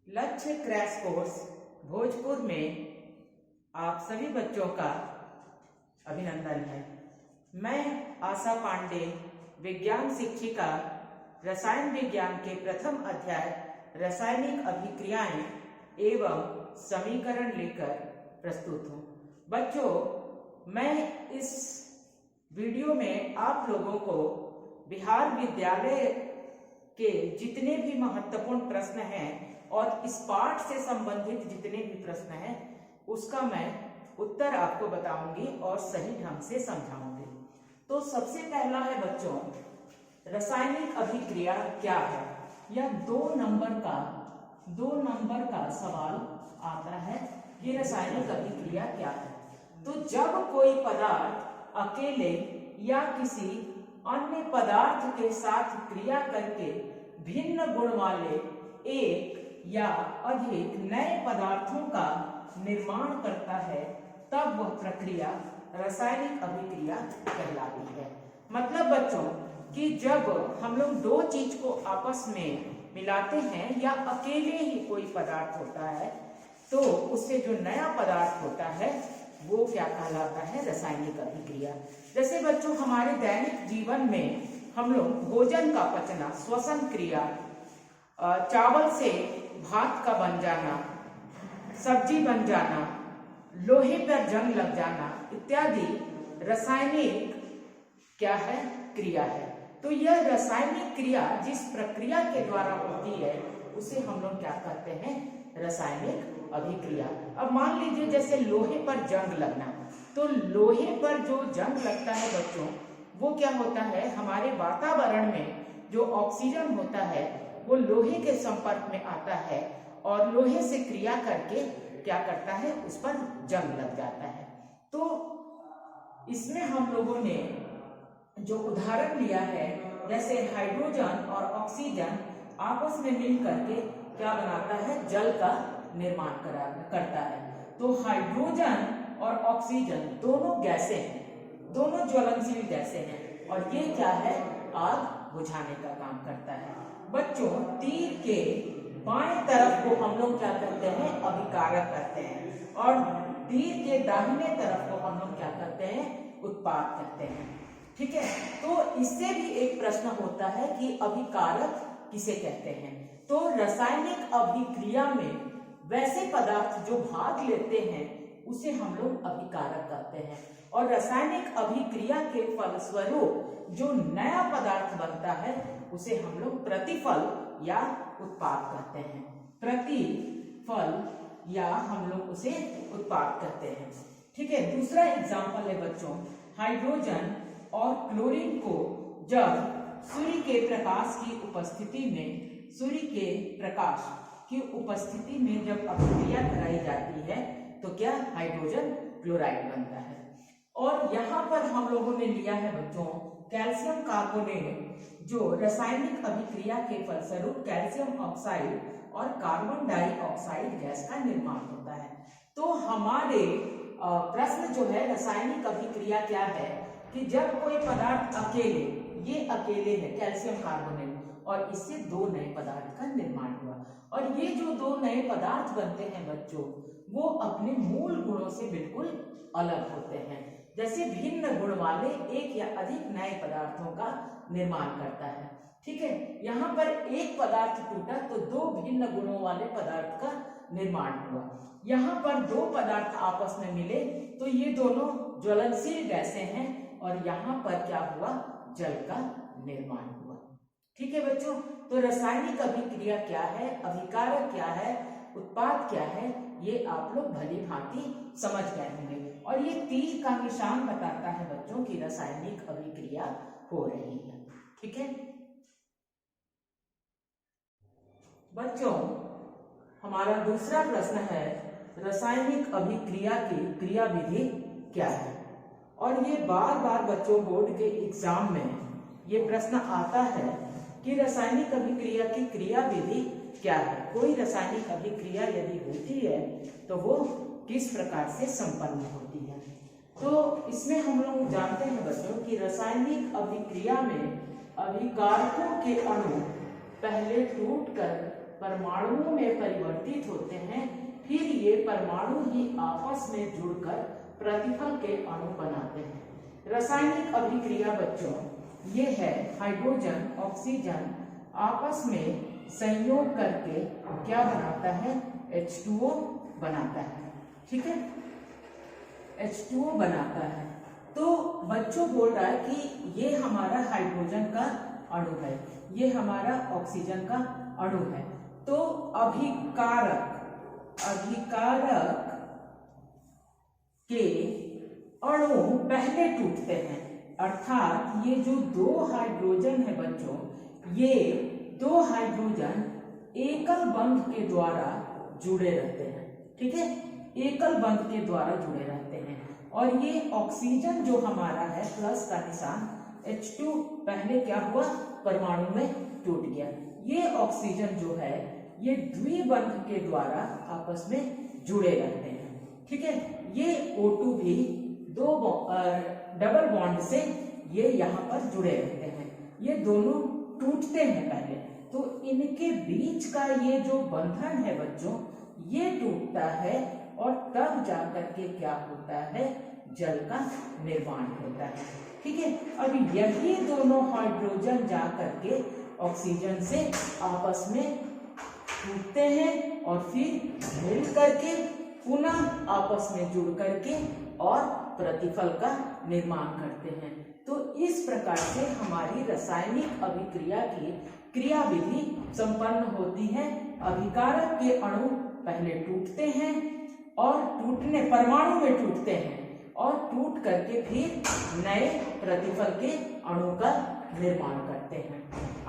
लक्ष्य crash course Bhojpur में आप सभी बच्चों का अभिनंदन है। मैं आशा पांडे, विज्ञान शिक्षिका, रसायन विज्ञान के प्रथम अध्याय रासायनिक अभिक्रियाएं एवं समीकरण लेकर प्रस्तुत हूँ। बच्चों, मैं इस वीडियो में आप लोगों को बिहार विद्यालय के जितने भी महत्वपूर्ण प्रश्न हैं और इस पाठ से संबंधित जितने भी प्रश्न हैं उसका मैं उत्तर आपको बताऊंगी और सही ढंग से समझाऊंगी। तो सबसे पहला है बच्चों, रासायनिक अभिक्रिया क्या है। यह दो नंबर का सवाल आता है कि रासायनिक अभिक्रिया क्या है। तो जब कोई पदार्थ अकेले या किसी अन्य पदार्थ के साथ क्रिया करके भिन्न गुण वाले एक या अधिक नए पदार्थों का निर्माण करता है, तब वह प्रक्रिया रासायनिक अभिक्रिया कहलाती है। मतलब बच्चों कि जब हम लोग दो चीज को आपस में मिलाते हैं या अकेले ही कोई पदार्थ होता है तो उससे जो नया पदार्थ होता है वो क्या कहलाता है, रासायनिक अभिक्रिया। जैसे बच्चों हमारे दैनिक जीवन में हम लोग भोजन का पचना, श्वसन क्रिया, चावल से भात का बन जाना, सब्जी बन जाना, लोहे पर जंग लग जाना इत्यादि रासायनिक क्या है, क्रिया है। तो यह रासायनिक क्रिया जिस प्रक्रिया के द्वारा होती है उसे हम लोग क्या कहते हैं, रासायनिक अभिक्रिया। अब मान लीजिए जैसे लोहे पर जंग लगना, तो लोहे पर जो जंग लगता है बच्चों वो क्या होता है, हमारे वातावरण में जो ऑक्सीजन होता है वो लोहे के संपर्क में आता है और लोहे से क्रिया करके क्या करता है, उस पर जंग लग जाता है। तो इसमें हम लोगों ने जो उदाहरण लिया है, जैसे हाइड्रोजन और ऑक्सीजन आपस में मिल करके क्या बनाता है, जल का निर्माण करता है। तो हाइड्रोजन और ऑक्सीजन दोनों गैसें हैं, दोनों ज्वलनशील गैसें हैं और ये क्या है, आग बुझाने का काम करता है। बच्चों तीर के बाएं तरफ को हम लोग क्या करते हैं, अभिकारक करते हैं और तीर के दाहिने तरफ को हम लोग क्या करते हैं, उत्पाद करते हैं। ठीक है, तो इससे भी एक प्रश्न होता है कि अभिकारक किसे कहते हैं। तो रासायनिक अभिक्रिया में वैसे पदार्थ जो भाग लेते हैं उसे हम लोग अभिकारक कहते हैं और रासायनिक अभिक्रिया के फलस्वरूप जो नया पदार्थ बनता है उसे हम लोग प्रतिफल या उत्पाद कहते हैं। प्रतिफल या हम लोग उसे उत्पाद कहते हैं। ठीक है, दूसरा एग्जांपल है बच्चों, हाइड्रोजन और क्लोरीन को जब सूर्य के प्रकाश की उपस्थिति में जब अभिक्रिया कराई जाती है तो क्या, हाइड्रोजन क्लोराइड बनता है। और यहाँ पर हम लोगों ने लिया है बच्चों कैल्शियम कार्बोनेट, जो रासायनिक अभिक्रिया के फलस्वरूप कैल्शियम ऑक्साइड और कार्बन डाइऑक्साइड गैस का निर्माण होता है। तो हमारे प्रश्न जो है, रासायनिक अभिक्रिया क्या है कि जब कोई पदार्थ अकेले, ये अकेले है कैल्शियम कार्बोनेट, और इससे दो नए पदार्थ का निर्माण हुआ और ये जो दो नए पदार्थ बनते हैं बच्चों वो अपने मूल गुणों से बिल्कुल अलग होते हैं। जैसे भिन्न गुण वाले एक या अधिक नए पदार्थों का निर्माण करता है। ठीक है, यहाँ पर एक पदार्थ टूटा तो दो भिन्न गुणों वाले पदार्थ का निर्माण हुआ। यहाँ पर दो पदार्थ आपस में मिले तो ये दोनों ज्वलनशील गैसें हैं और यहाँ पर क्या हुआ, जल का निर्माण हुआ। ठीक है बच्चों, तो रासायनिक अभिक्रिया क्या है, अभिकारक क्या है, उत्पाद क्या है, ये आप लोग भली भांति समझ गए होंगे। और ये तीर का निशान बताता है बच्चों की रासायनिक अभिक्रिया हो रही है। ठीक है बच्चों, हमारा दूसरा प्रश्न है, रासायनिक अभिक्रिया की क्रिया विधि क्या है। और ये बार बार बच्चों बोर्ड के एग्जाम में ये प्रश्न आता है कि रासायनिक अभिक्रिया की क्रिया विधि क्या है। कोई रासायनिक अभिक्रिया यदि होती है तो वो किस प्रकार से संपन्न होती है। तो इसमें हम लोग जानते हैं बच्चों कि रासायनिक अभिक्रिया में अभिकारकों के अणु पहले टूटकर परमाणुओं में परिवर्तित होते हैं, फिर ये परमाणु ही आपस में जुड़कर प्रतिफल के अणु बनाते हैं। रासायनिक अभिक्रिया बच्चों ये है हाइड्रोजन ऑक्सीजन आपस में संयोग करके क्या बनाता है, H2O बनाता है। ठीक है, H2O बनाता है। तो बच्चों बोल रहा है कि ये हमारा हाइड्रोजन का अणु है, ये हमारा ऑक्सीजन का अणु है। तो अभिकारक के अणु पहले टूटते हैं, अर्थात ये जो दो हाइड्रोजन है बच्चों, ये दो हाइड्रोजन एकल बंध के द्वारा जुड़े रहते हैं। ठीक है, एकल बंध के द्वारा जुड़े रहते हैं। और ये ऑक्सीजन जो हमारा है प्लस का निशान H2 पहले क्या हुआ, परमाणु में टूट गया। ये ऑक्सीजन जो है ये द्विबंध के द्वारा आपस में जुड़े रहते हैं। ठीक है, ये O2 भी दो डबल बॉन्ड से ये यहाँ पर जुड़े रहते हैं। ये दोनों टूटते हैं पहले, तो इनके बीच का ये जो बंधन है बच्चों, ये टूटता है और तब जाकर के क्या होता है, जल का निर्माण होता है। ठीक है, अब यही दोनों हाइड्रोजन जा करके ऑक्सीजन से आपस में टूटते हैं और फिर मिल करके पुनः आपस में जुड़ करके और प्रतिफल का निर्माण करते हैं। तो इस प्रकार से हमारी रासायनिक अभिक्रिया की क्रियाविधि संपन्न होती है। अभिकारक के अणु पहले टूटते हैं और टूटने परमाणु में टूटते हैं और टूट करके फिर नए प्रतिफल के अणु का निर्माण करते हैं।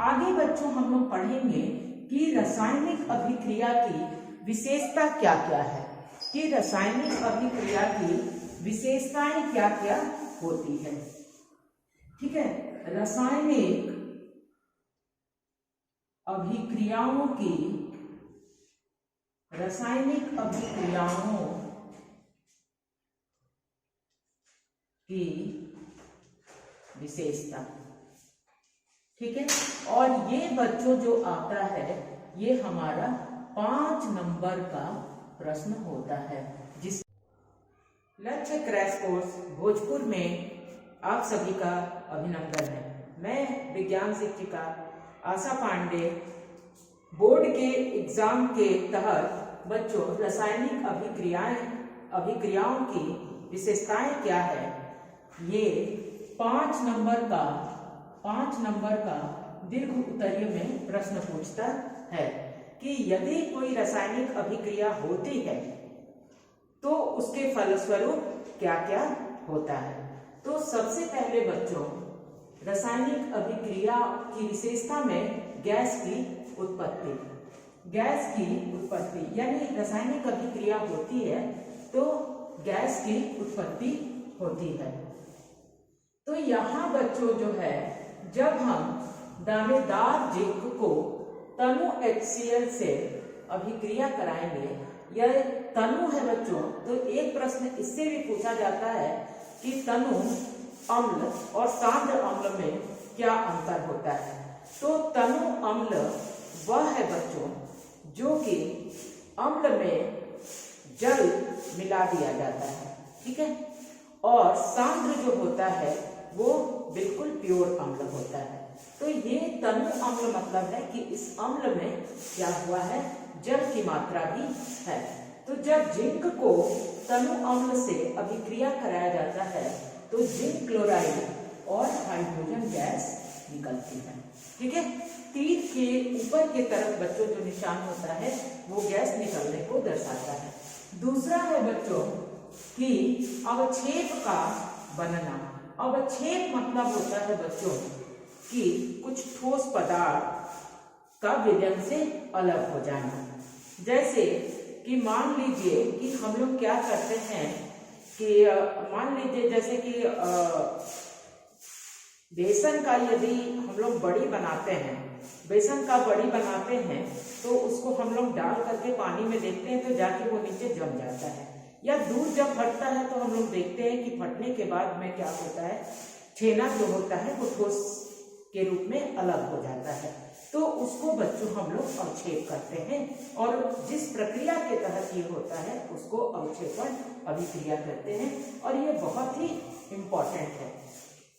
आगे बच्चों हम लोग पढ़ेंगे कि रासायनिक अभिक्रिया की विशेषता क्या क्या है, कि रासायनिक अभिक्रिया की विशेषताएं क्या क्या होती है। ठीक है, रासायनिक अभिक्रियाओं की विशेषता। ठीक है, और ये बच्चों जो आता है ये हमारा 5 नंबर का प्रश्न होता है। जिस लक्ष्य क्रैश कोर्स भोजपुर में आप सभी का अभिनंदन है। मैं विज्ञान शिक्षिका आशा पांडे बोर्ड के एग्जाम के तहत बच्चों रासायनिक अभिक्रियाओं की विशेषताएं क्या है, ये 5 नंबर का दीर्घ उत्तरीय में प्रश्न पूछता है कि यदि कोई रासायनिक अभिक्रिया होती है तो उसके फलस्वरूप क्या क्या होता है। तो सबसे पहले बच्चों रासायनिक अभिक्रिया की विशेषता में गैस की उत्पत्ति यानी रासायनिक अभिक्रिया होती है तो गैस की उत्पत्ति होती है। तो यहाँ बच्चों जो है जब हम दानेदार जिंक को तनु HCl से अभिक्रिया कराएंगे, यह तनु है बच्चों, तो एक प्रश्न इससे भी पूछा जाता है कि तनु अम्ल और सांद्र अम्ल में क्या अंतर होता है। तो तनु अम्ल वह है बच्चों जो कि अम्ल में जल मिला दिया जाता है। ठीक है, और सांद्र जो होता है वो बिल्कुल प्योर अम्ल होता है। तो ये तनु अम्ल मतलब है कि इस अम्ल में क्या हुआ है, जल की मात्रा भी है। तो जब जिंक को तनु अम्ल से अभिक्रिया कराया जाता है तो जिंक क्लोराइड और हाइड्रोजन गैस निकलती है। ठीक है, तीर के ऊपर के तरफ बच्चों जो निशान होता है वो गैस निकलने को दर्शाता है। दूसरा है बच्चों कि अवक्षेप का बनना। अवक्षेप मतलब होता है बच्चों कि कुछ ठोस पदार्थ का विलयन से अलग हो जाना। जैसे कि मान लीजिए कि हम लोग क्या करते हैं कि मान लीजिए जैसे कि बेसन का यदि हम लोग बड़ी बनाते हैं, बेसन का बड़ी बनाते हैं तो उसको हम लोग डाल करके पानी में देखते हैं तो जाके वो नीचे जम जाता है, या दूध जब फटता है तो हम लोग देखते हैं कि फटने के बाद में क्या होता है, छेना जो होता है वो ठोस के रूप में अलग हो जाता है। तो उसको बच्चों हम लोग अवक्षेप करते हैं, और जिस प्रक्रिया के तहत ये होता है उसको अवक्षेपण अभिक्रिया कहते हैं। और ये बहुत ही इम्पोर्टेंट है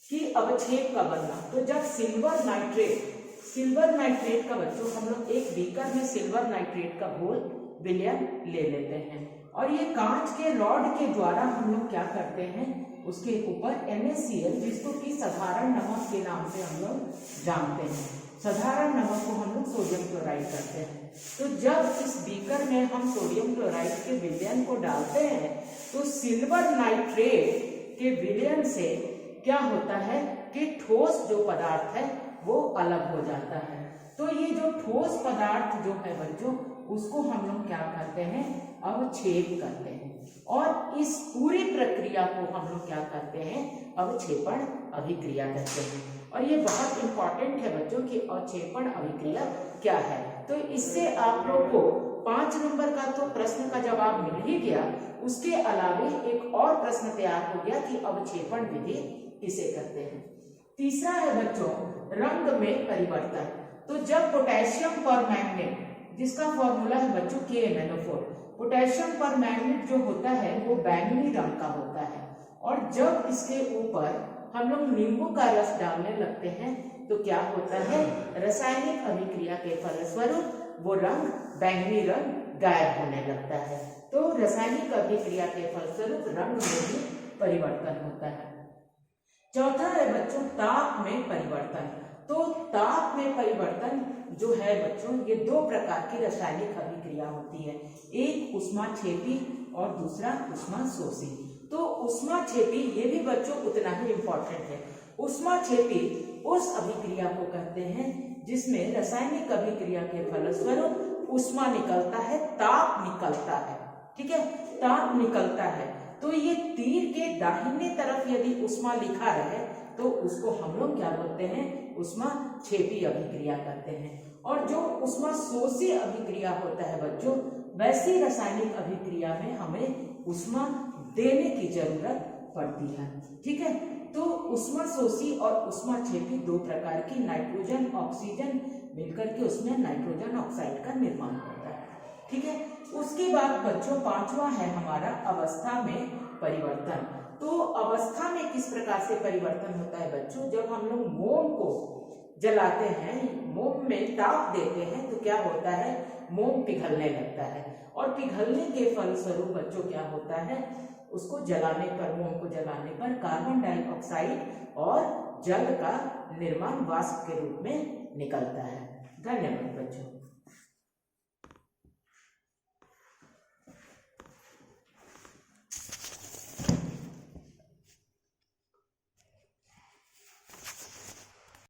कि अवक्षेप का बनना। तो जब सिल्वर नाइट्रेट का बच्चों हम लोग एक बीकर में सिल्वर नाइट्रेट का घोल विलयन ले लेते हैं, और ये कांच के रॉड के द्वारा हम लोग क्या करते हैं, उसके ऊपर NaCl, जिसको कि साधारण नमक के नाम से हम लोग जानते हैं, साधारण नमक को हम लोग सोडियम क्लोराइड करते हैं। तो जब इस बीकर में हम सोडियम क्लोराइड के विलयन को डालते हैं तो सिल्वर नाइट्रेट के विलयन से क्या होता है कि ठोस जो पदार्थ है वो अलग हो जाता है। तो ये जो ठोस पदार्थ जो है बच्चों, उसको हम लोग क्या करते हैं, अवक्षेप करते हैं, और इस पूरी प्रक्रिया को हम लोग क्या करते हैं, अवक्षेपण अभिक्रिया कहते हैं। और ये बहुत इंपॉर्टेंट है बच्चों कि अवक्षेपण अभिक्रिया क्या है। तो इससे आप लोग को 5 नंबर का तो प्रश्न का जवाब मिल ही गया, उसके अलावे एक और प्रश्न तैयार हो गया कि अवक्षेपण विधि किसे कहते हैं। तीसरा है बच्चों रंग में परिवर्तन। तो जब पोटेशियम परमैंगनेट, जिसका फॉर्मूला है बच्चों KMnO4, पोटेशियम परमैंगनेट जो होता है वो बैंगनी रंग का होता है, और जब इसके ऊपर हम लोग नींबू का रस डालने लगते हैं तो क्या होता है, रासायनिक अभिक्रिया के फलस्वरूप वो रंग, बैंगनी रंग गायब होने लगता है। तो रासायनिक अभिक्रिया के फलस्वरूप रंग में भी परिवर्तन होता है। चौथा है बच्चों ताप में परिवर्तन। तो ताप में परिवर्तन जो है बच्चों, ये 2 प्रकार की रासायनिक अभिक्रिया होती है, एक ऊष्माक्षेपी और दूसरा ऊष्माशोषी। तो ऊष्माक्षेपी ये भी बच्चों उतना ही इम्पोर्टेंट है। ऊष्माक्षेपी उस अभिक्रिया को कहते हैं जिसमें रासायनिक अभिक्रिया के फलस्वरूप ऊष्मा निकलता है, ताप निकलता है, ठीक है, ताप निकलता है। तो ये तीर के दाहिने तरफ यदि ऊष्मा लिखा है तो उसको हम लोग क्या बोलते हैं, ऊष्माक्षेपी अभिक्रिया कहते हैं। और जो ऊष्माशोषी अभिक्रिया होता है बच्चों, वैसी रासायनिक अभिक्रिया में हमें ऊष्मा देने की जरूरत पड़ती है, ठीक है। तो ऊष्माशोषी और ऊष्माक्षेपी 2 प्रकार की नाइट्रोजन ऑक्सीजन मिलकर के उसमें नाइट्रोजन ऑक्साइड का निर्माण होता है, ठीक है। उसके बाद बच्चों 5वां है हमारा अवस्था में परिवर्तन। तो अवस्था में किस प्रकार से परिवर्तन होता है बच्चों, जब हम लोग मोम को जलाते हैं, मोम में ताप देते हैं तो क्या होता है, मोम पिघलने लगता है, और पिघलने के फलस्वरूप बच्चों क्या होता है, उसको जलाने पर, मोम को जलाने पर कार्बन डाइऑक्साइड और जल का निर्माण वाष्प के रूप में निकलता है। धन्यवाद बच्चों।